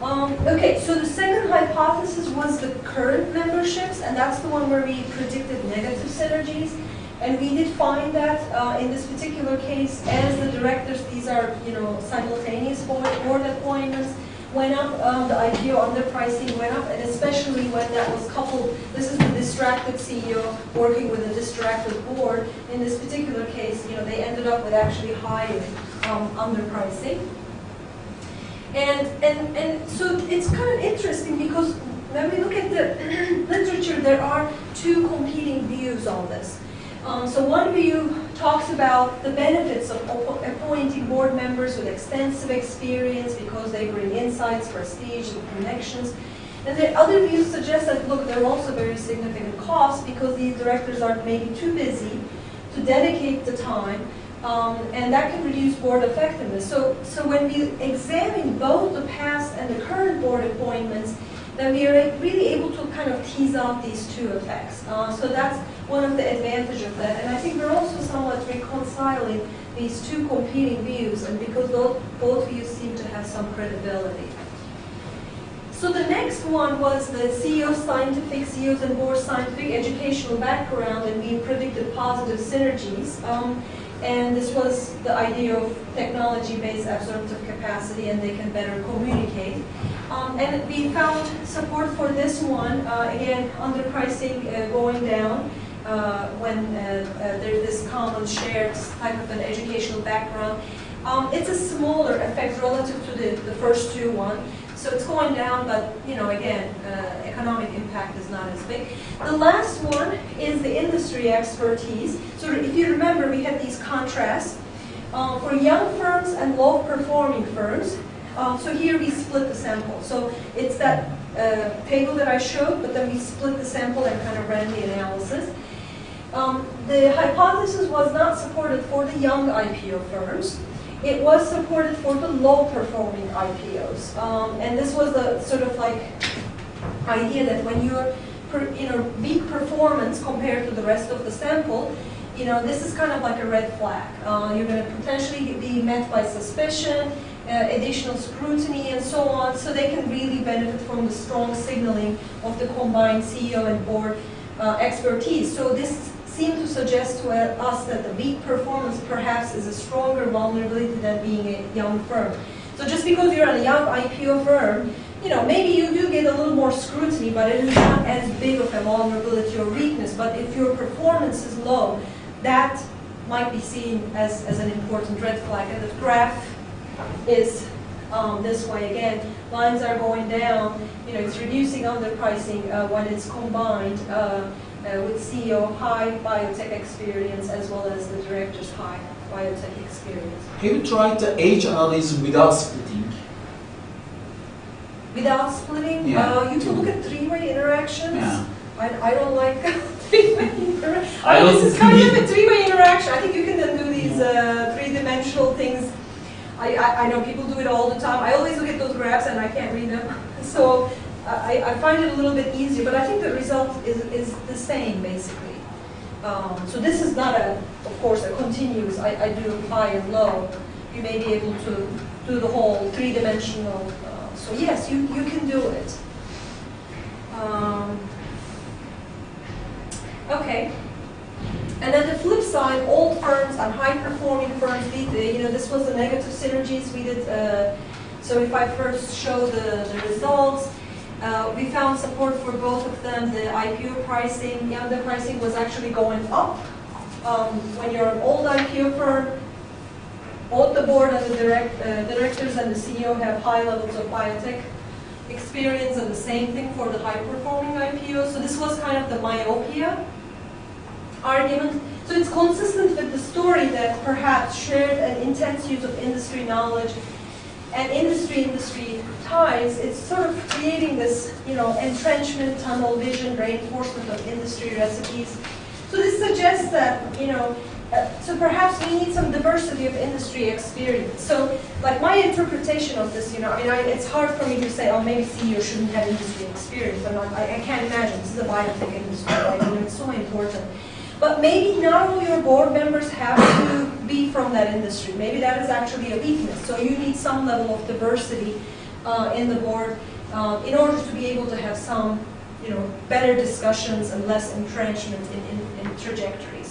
Okay, so the second hypothesis was the current memberships, and that's the one where we predicted negative synergies. And we did find that in this particular case, as the directors, these are simultaneous board appointments, went up, the IPO underpricing went up, and especially when that was coupled, this is the distracted CEO working with a distracted board. In this particular case, they ended up with actually higher underpricing. And so it's kind of interesting because when we look at the literature, there are two competing views on this. So one view talks about the benefits of appointing board members with extensive experience because they bring insights, prestige, and connections. And the other view suggests that, look, there are also very significant costs because these directors are maybe too busy to dedicate the time, and that can reduce board effectiveness. So when we examine both the past and the current board appointments, then we are really able to kind of tease out these two effects. So that's one of the advantages of that. And I think we're also somewhat reconciling these two competing views, and because both views seem to have some credibility. So the next one was the CEO's and board scientific educational background, and we predicted positive synergies. And this was the idea of technology-based absorptive capacity, and they can better communicate. And we found support for this one, again, underpricing going down when there's this common shared type of an educational background. It's a smaller effect relative to the first two one. So it's going down, but again, economic impact is not as big. The last one is the industry expertise. So if you remember, we had these contrasts for young firms and low-performing firms. So here we split the sample. So it's that table that I showed, but then we split the sample and kind of ran the analysis. The hypothesis was not supported for the young IPO firms. It was supported for the low-performing IPOs. And this was the sort of like idea that when you're weak performance compared to the rest of the sample, this is kind of like a red flag. You're going to potentially be met by suspicion, additional scrutiny, and so on, so they can really benefit from the strong signaling of the combined CEO and board expertise. So this seemed to suggest to us that the weak performance perhaps is a stronger vulnerability than being a young firm. So just because you're a young IPO firm, maybe you do get a little more scrutiny, but it is not as big of a vulnerability or weakness. But if your performance is low, that might be seen as an important red flag. And the graph is this way again. Lines are going down. It's reducing underpricing when it's combined with CEO high biotech experience as well as the director's high biotech experience. Have you tried the age analysis without splitting? Without splitting? Yeah. You can look at three-way interactions. Yeah. I don't like three-way interactions. This is kind of a three-way interaction. I think you can then do these three-dimensional things. I know people do it all the time. I always look at those graphs and I can't read them. So I find it a little bit easier, but I think the result is the same, basically. So this is not, of course, a continuous, I do high and low. You may be able to do the whole three-dimensional. So yes, you can do it. Okay. And then the flip side, old firms and high-performing firms, this was the negative synergies we did. So if I first show the results, we found support for both of them. The IPO pricing, the underpricing was actually going up. When you're an old IPO firm, both the board and the directors and the CEO have high levels of biotech experience, and the same thing for the high-performing IPOs. So this was kind of the myopia argument. So it's consistent with the story that perhaps shared and intense use of industry knowledge and industry ties, it's sort of creating this, entrenchment, tunnel vision, reinforcement of industry recipes. So this suggests that, so perhaps we need some diversity of industry experience. So, like my interpretation of this, it's hard for me to say, oh, maybe CEO shouldn't have industry experience. I can't imagine. This is a biotech industry, right? It's so important. But maybe not all your board members have to be from that industry. Maybe that is actually a weakness. So you need some level of diversity in the board in order to be able to have some, better discussions and less entrenchment in trajectories.